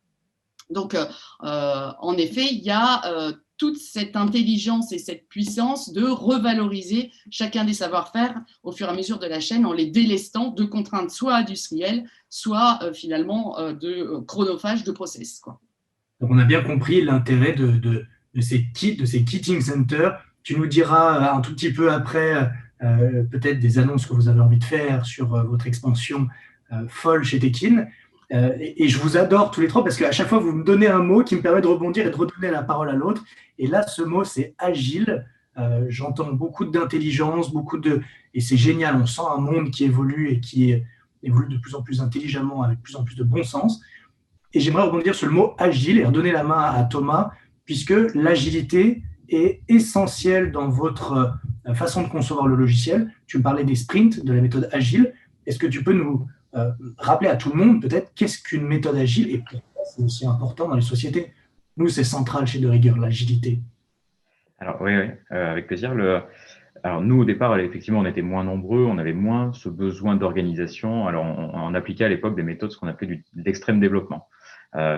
Donc, en effet, il y a toute cette intelligence et cette puissance de revaloriser chacun des savoir-faire au fur et à mesure de la chaîne en les délestant de contraintes soit industrielles, soit finalement de chronophage de process, quoi. Donc, on a bien compris l'intérêt de ces kits, de ces kitting centers Tu nous diras un tout petit peu après peut-être des annonces que vous avez envie de faire sur votre expansion folle chez Tekin. Et je vous adore tous les trois parce qu'à chaque fois, vous me donnez un mot qui me permet de rebondir et de redonner la parole à l'autre. Et là, ce mot, c'est agile. J'entends beaucoup d'intelligence, et c'est génial. On sent un monde qui évolue et qui évolue de plus en plus intelligemment, avec de plus en plus de bon sens. Et j'aimerais rebondir sur le mot agile et redonner la main à Thomas, puisque l'agilité est essentielle dans votre façon de concevoir le logiciel. Tu me parlais des sprints, de la méthode agile. Est-ce que tu peux nous rappeler à tout le monde peut-être qu'est-ce qu'une méthode agile et pourquoi c'est aussi important dans les sociétés? Nous, c'est central chez De Rigueur, l'agilité. Alors oui, avec plaisir. Alors nous, au départ, effectivement, on était moins nombreux, on avait moins ce besoin d'organisation. Alors on appliquait à l'époque des méthodes, ce qu'on appelait de l'extrême développement.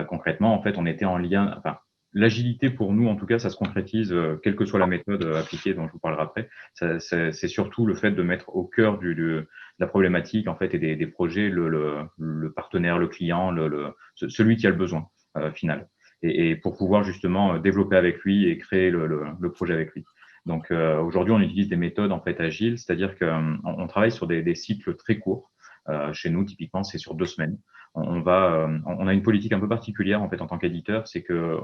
Concrètement, en fait, on était en lien. Enfin, l'agilité pour nous, en tout cas, ça se concrétise, quelle que soit la méthode appliquée, dont je vous parlerai après. C'est surtout le fait de mettre au cœur de la problématique, en fait, et des projets, le partenaire, le client, celui qui a le besoin final. Et pour pouvoir justement développer avec lui et créer le projet avec lui. Donc aujourd'hui, on utilise des méthodes en fait agiles, c'est-à-dire qu'on travaille sur des cycles très courts. Chez nous, typiquement, c'est sur 2 semaines. On a une politique un peu particulière en fait en tant qu'éditeur, c'est que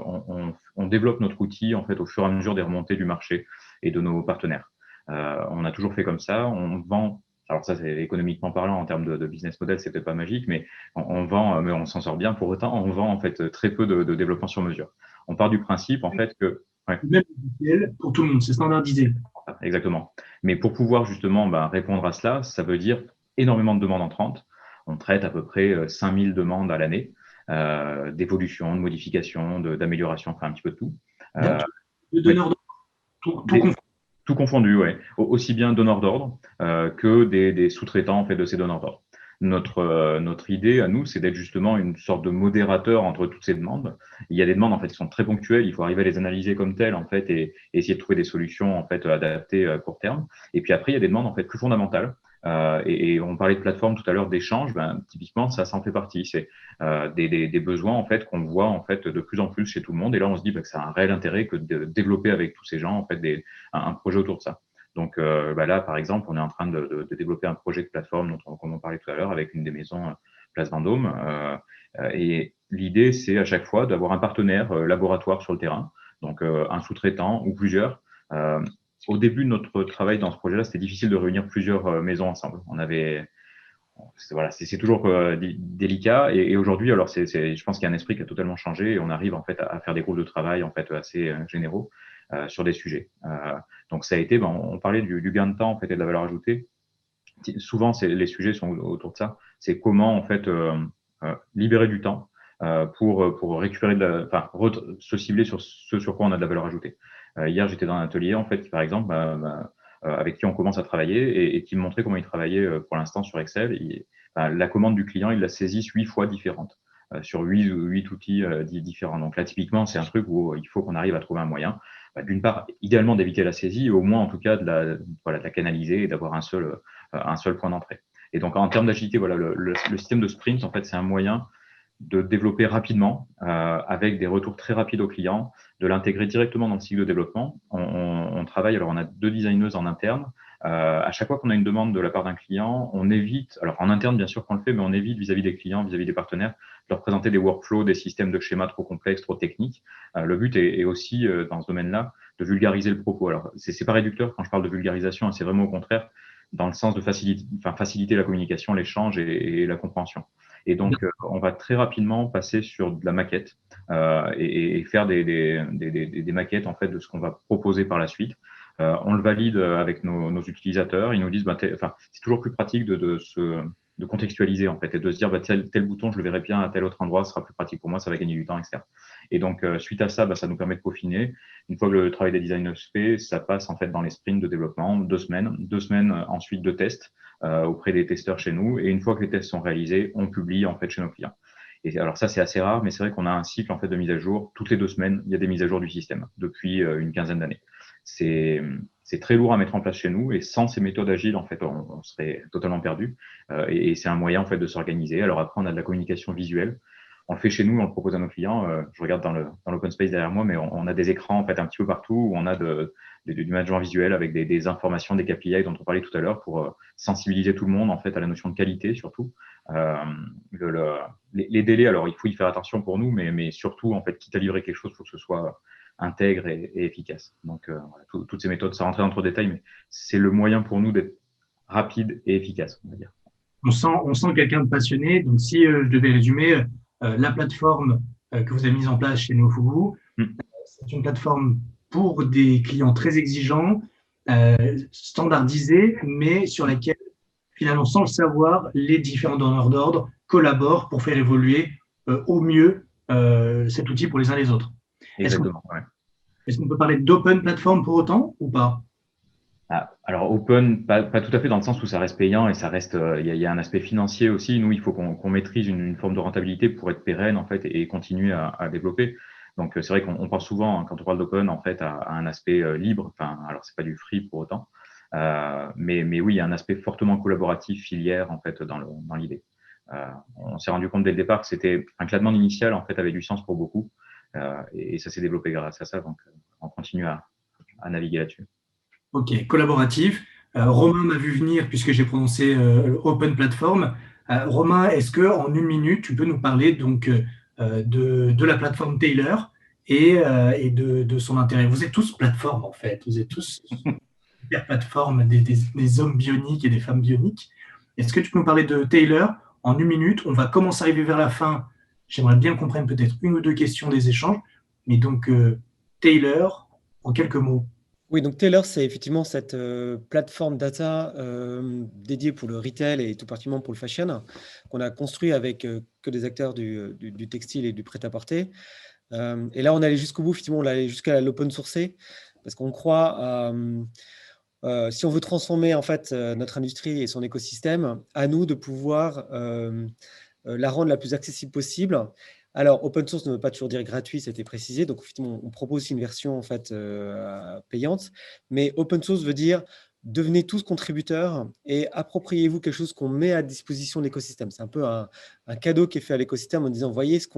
on développe notre outil en fait au fur et à mesure des remontées du marché et de nos partenaires. On a toujours fait comme ça. On vend. Alors ça, c'est économiquement parlant, en termes de business model, c'est peut-être pas magique, mais on vend, mais on s'en sort bien. Pour autant, on vend en fait très peu de développement sur mesure. On part du principe en fait que même logiciel pour tout le monde, c'est standardisé. Exactement. Mais pour pouvoir justement répondre à cela, ça veut dire énormément de demandes entrantes. On traite à peu près 5000 demandes à l'année, d'évolution, de modification, d'amélioration, enfin un petit peu de tout. De donneurs d'ordre, tout confondu, oui. Aussi bien donneurs d'ordre que des sous-traitants en fait de ces donneurs d'ordre. Notre idée à nous, c'est d'être justement une sorte de modérateur entre toutes ces demandes. Il y a des demandes en fait qui sont très ponctuelles, il faut arriver à les analyser comme telles en fait et essayer de trouver des solutions en fait adaptées à court terme. Et puis après, il y a des demandes en fait plus fondamentales. Et on parlait de plateforme tout à l'heure d'échange, typiquement ça en fait partie. C'est des besoins en fait qu'on voit en fait de plus en plus chez tout le monde. Et là, on se dit que ça a un réel intérêt que de développer avec tous ces gens en fait un projet autour de ça. Donc là, par exemple, on est en train de développer un projet de plateforme dont on parlait tout à l'heure avec une des maisons Place Vendôme. Et l'idée, c'est à chaque fois d'avoir un partenaire laboratoire sur le terrain, donc un sous-traitant ou plusieurs. Au début de notre travail dans ce projet-là, c'était difficile de réunir plusieurs maisons ensemble. C'est toujours délicat. Et aujourd'hui, alors je pense qu'il y a un esprit qui a totalement changé et on arrive en fait à faire des groupes de travail en fait assez généraux sur des sujets. Donc ça a été, on parlait du gain de temps en fait et de la valeur ajoutée. Souvent, les sujets sont autour de ça. C'est comment en fait libérer du temps pour récupérer se cibler sur ce sur quoi on a de la valeur ajoutée. Hier, j'étais dans un atelier en fait, par exemple, avec qui on commence à travailler et qui me montrait comment il travaillait pour l'instant sur Excel. La commande du client, il la saisit 8 fois différente sur 8 outils différents. Donc là, typiquement, c'est un truc où il faut qu'on arrive à trouver un moyen, d'une part, idéalement d'éviter la saisie, et au moins, en tout cas, de la canaliser et d'avoir un seul point d'entrée. Et donc, en termes d'agilité, le système de sprint, en fait, c'est un moyen de développer rapidement avec des retours très rapides aux clients, de l'intégrer directement dans le cycle de développement. On travaille, alors on a 2 designeuses en interne. À chaque fois qu'on a une demande de la part d'un client, on évite, alors en interne bien sûr qu'on le fait, mais on évite vis-à-vis des clients, vis-à-vis des partenaires, de leur présenter des workflows, des systèmes de schémas trop complexes, trop techniques. Le but est aussi, dans ce domaine-là, de vulgariser le propos. Alors, c'est pas réducteur quand je parle de vulgarisation, hein, c'est vraiment au contraire dans le sens de faciliter la communication, l'échange et la compréhension. Et donc, on va très rapidement passer sur de la maquette et faire des maquettes en fait de ce qu'on va proposer par la suite. On le valide avec nos utilisateurs. Ils nous disent, c'est toujours plus pratique de contextualiser en fait et de se dire, tel bouton, je le verrai bien à tel autre endroit, ce sera plus pratique pour moi, ça va gagner du temps, etc. Et donc, suite à ça, ça nous permet de peaufiner. Une fois que le travail des designers se fait, ça passe en fait dans les sprints de développement, 2 semaines, 2 semaines ensuite de tests auprès des testeurs chez nous. Et une fois que les tests sont réalisés, on publie en fait chez nos clients. Et alors ça, c'est assez rare, mais c'est vrai qu'on a un cycle en fait de mise à jour. Toutes les 2 semaines, il y a des mises à jour du système depuis une quinzaine d'années. C'est très lourd à mettre en place chez nous et sans ces méthodes agiles, en fait, on serait totalement perdu. Et c'est un moyen en fait de s'organiser. Alors après, on a de la communication visuelle. on le fait chez nous, on le propose à nos clients. Je regarde dans l'open space derrière moi, mais on a des écrans en fait un petit peu partout où on a du management visuel avec des informations, des KPI dont on parlait tout à l'heure pour sensibiliser tout le monde en fait à la notion de qualité surtout. Les délais, alors il faut y faire attention pour nous, mais surtout en fait, quitte à livrer quelque chose, il faut que ce soit intègre et efficace. Donc voilà, toutes ces méthodes, ça rentrait dans trop de détails, mais c'est le moyen pour nous d'être rapide et efficace, on va dire. On sent quelqu'un de passionné. Donc, si je devais résumer, la plateforme que vous avez mise en place chez Neofugu, c'est une plateforme pour des clients très exigeants, standardisés, mais sur laquelle, finalement, sans le savoir, les différents donneurs d'ordre collaborent pour faire évoluer au mieux cet outil pour les uns les autres. Exactement. Est-ce qu'on peut parler d'open platform pour autant ou pas? Alors open, pas tout à fait dans le sens où ça reste payant et ça reste, il y a un aspect financier aussi. Nous, il faut qu'on maîtrise une forme de rentabilité pour être pérenne en fait et continuer à développer. Donc c'est vrai qu'on pense souvent quand on parle d'open en fait à un aspect libre. Enfin, alors c'est pas du free pour autant, mais oui, il y a un aspect fortement collaboratif, filière en fait dans l'idée. On s'est rendu compte dès le départ que c'était que la demande initiale en fait avait du sens pour beaucoup et ça s'est développé grâce à ça. Donc on continue à naviguer là-dessus. Ok, collaboratif. Romain m'a vu venir puisque j'ai prononcé Open Platform. Romain, est-ce que en une minute, tu peux nous parler donc de la plateforme Taylor et de son intérêt? Vous êtes tous plateformes en fait. Vous êtes tous super plateformes, des hommes bioniques et des femmes bioniques. Est-ce que tu peux nous parler de Taylor en une minute? On va commencer à arriver vers la fin. J'aimerais bien qu'on prenne peut-être une ou deux questions des échanges. Mais donc Taylor, en quelques mots. Oui, donc Taylor, c'est effectivement cette plateforme data dédiée pour le retail et tout particulièrement pour le fashion qu'on a construit avec que des acteurs du textile et du prêt-à-porter. Et là, on allait jusqu'au bout, effectivement, on allait jusqu'à l'open sourcer parce qu'on croit si on veut transformer en fait notre industrie et son écosystème, à nous de pouvoir la rendre la plus accessible possible. Alors, open source ne veut pas toujours dire gratuit, ça a été précisé. Donc, effectivement, on propose aussi une version en fait payante. Mais open source veut dire devenez tous contributeurs et appropriez-vous quelque chose qu'on met à disposition de l'écosystème. C'est un peu un cadeau qui est fait à l'écosystème en disant voyez ce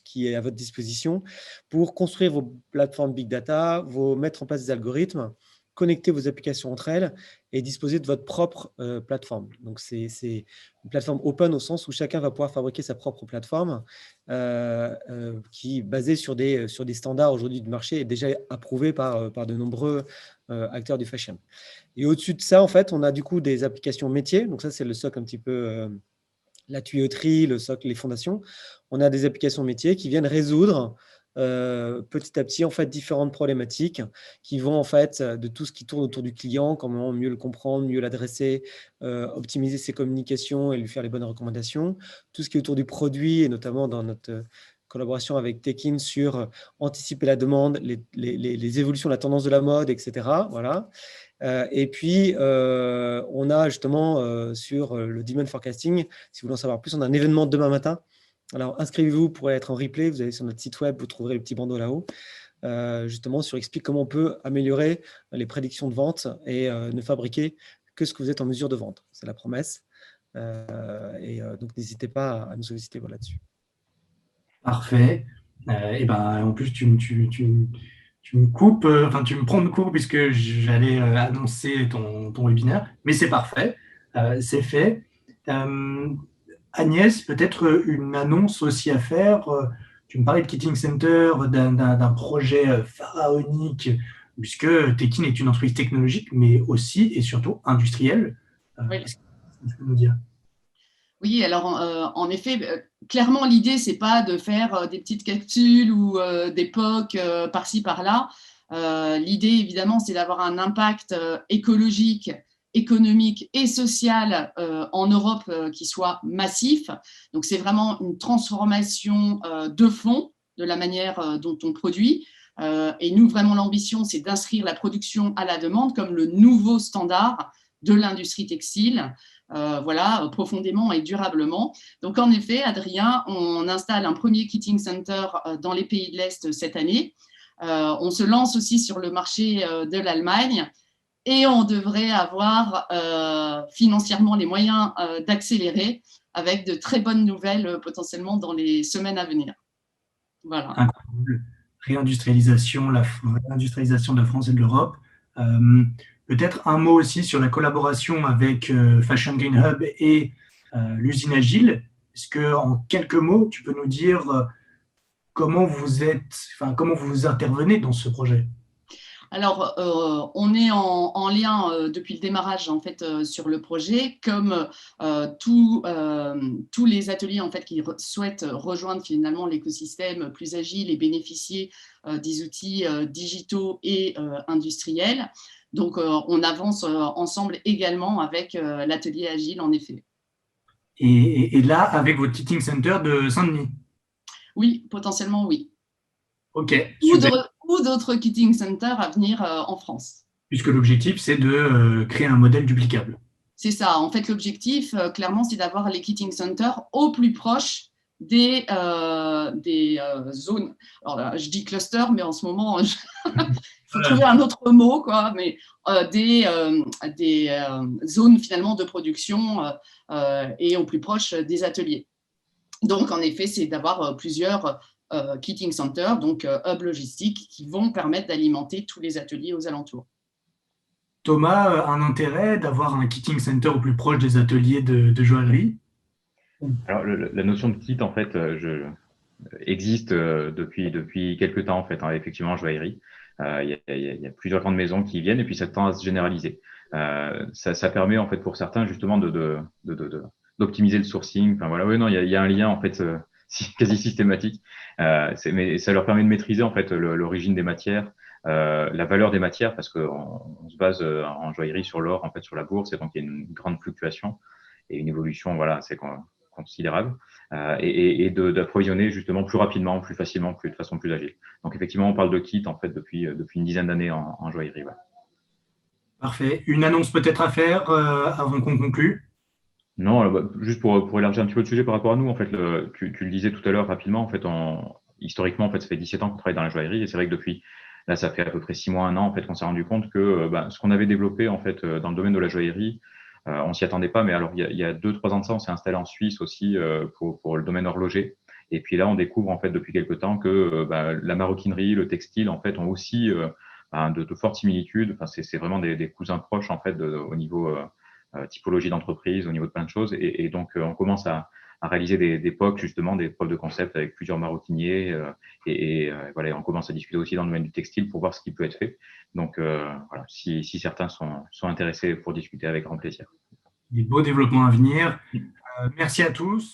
qui est à votre disposition pour construire vos plateformes big data, mettre en place des algorithmes, connecter vos applications entre elles et disposer de votre propre plateforme. Donc, c'est une plateforme open au sens où chacun va pouvoir fabriquer sa propre plateforme qui est basée sur des standards aujourd'hui du marché et déjà approuvée par de nombreux acteurs du fashion. Et au-dessus de ça, en fait, on a du coup des applications métiers. Donc, ça, c'est le socle un petit peu la tuyauterie, le socle, les fondations. On a des applications métiers qui viennent résoudre petit à petit en fait différentes problématiques qui vont en fait de tout ce qui tourne autour du client, comment mieux le comprendre, mieux l'adresser, optimiser ses communications et lui faire les bonnes recommandations, tout ce qui est autour du produit et notamment dans notre collaboration avec Tekin sur anticiper la demande, les évolutions de la tendance de la mode, etc. Voilà. Et puis, on a justement sur le demand forecasting, si vous voulez en savoir plus, on a un événement demain matin. Alors, inscrivez-vous pour être en replay. Vous allez sur notre site web, vous trouverez le petit bandeau là-haut, justement sur explique comment on peut améliorer les prédictions de vente et ne fabriquer que ce que vous êtes en mesure de vendre. C'est la promesse. Donc, n'hésitez pas à nous solliciter là-dessus. Parfait. Et ben, en plus, tu me coupes, enfin, tu me prends de court puisque j'allais annoncer ton webinaire, mais c'est parfait, c'est fait. Agnès, peut-être une annonce aussi à faire. Tu me parlais de Kitting Center, d'un projet pharaonique, puisque Tekin est une entreprise technologique, mais aussi et surtout industrielle. Oui. Est-ce que tu peux nous dire? Oui, alors en effet, clairement, l'idée, c'est pas de faire des petites capsules ou des POC par-ci, par-là. L'idée, évidemment, c'est d'avoir un impact écologique, économique et social en Europe qui soit massif. Donc, c'est vraiment une transformation de fond de la manière dont on produit. Et nous, vraiment, l'ambition, c'est d'inscrire la production à la demande comme le nouveau standard de l'industrie textile. Voilà, profondément et durablement. Donc, en effet, Adrien, on installe un premier Kitting Center dans les pays de l'Est cette année. On se lance aussi sur le marché de l'Allemagne et on devrait avoir financièrement les moyens d'accélérer avec de très bonnes nouvelles potentiellement dans les semaines à venir. Voilà. Incroyable. Réindustrialisation, réindustrialisation de la France et de l'Europe. Peut-être un mot aussi sur la collaboration avec Fashion Green Hub et l'usine Agile. Est-ce que, en quelques mots, tu peux nous dire comment vous intervenez dans ce projet? Alors, on est en lien depuis le démarrage en fait sur le projet, comme tous les ateliers en fait qui souhaitent rejoindre finalement l'écosystème plus agile et bénéficier des outils digitaux et industriels. Donc, on avance ensemble également avec l'atelier agile en effet. Et là, avec votre Kitting Center de Saint-Denis? Oui, potentiellement oui. Ok, super. Ou d'autres Kitting Centers à venir en France. Puisque l'objectif, c'est de créer un modèle duplicable. C'est ça. En fait, l'objectif, clairement, c'est d'avoir les Kitting Centers au plus proche des zones. Alors là, je dis cluster, mais en ce moment, il faut trouver un autre mot, quoi. Mais des zones finalement de production et au plus proche des ateliers. Donc, en effet, c'est d'avoir plusieurs Kitting Centers, donc hub logistiques, qui vont permettre d'alimenter tous les ateliers aux alentours. Thomas, un intérêt d'avoir un Kitting Center au plus proche des ateliers de joaillerie? Alors, la notion de kit, en fait, existe depuis quelques temps, en fait, hein, effectivement, en joaillerie. Il y a plusieurs grandes maisons qui viennent et puis ça tend à se généraliser. Ça permet, en fait, pour certains, justement, d'optimiser le sourcing. Enfin, voilà, oui, non, il y a un lien, en fait, quasi systématique. Mais ça leur permet de maîtriser, en fait, l'origine des matières, la valeur des matières, parce qu'on se base en joaillerie sur l'or, en fait, sur la bourse, et donc il y a une grande fluctuation et une évolution, voilà, c'est considérable, et d'approvisionner justement plus rapidement, plus facilement, de façon plus agile. Donc effectivement, on parle de kit en fait depuis une dizaine d'années en joaillerie. Ouais. Parfait. Une annonce peut-être à faire avant qu'on conclue? Non, juste pour élargir un petit peu le sujet par rapport à nous, en fait, tu le disais tout à l'heure rapidement, en fait, historiquement, en fait, ça fait 17 ans qu'on travaille dans la joaillerie, et c'est vrai que depuis là, ça fait à peu près 6 mois, 1 an, en fait, qu'on s'est rendu compte que ce qu'on avait développé en fait dans le domaine de la joaillerie, on s'y attendait pas, mais alors il y a 2-3 ans de ça, on s'est installé en Suisse aussi pour le domaine horloger. Et puis là, on découvre en fait depuis quelques temps que la maroquinerie, le textile, en fait, ont aussi de fortes similitudes. Enfin, c'est vraiment des cousins proches en fait au niveau typologie d'entreprise, au niveau de plein de choses. Et donc, on commence à réaliser des POC, justement, des preuves de concept avec plusieurs maroquiniers. Voilà, on commence à discuter aussi dans le domaine du textile pour voir ce qui peut être fait. Donc, voilà, si certains sont intéressés pour discuter, avec grand plaisir. Des beaux développements à venir. Merci à tous.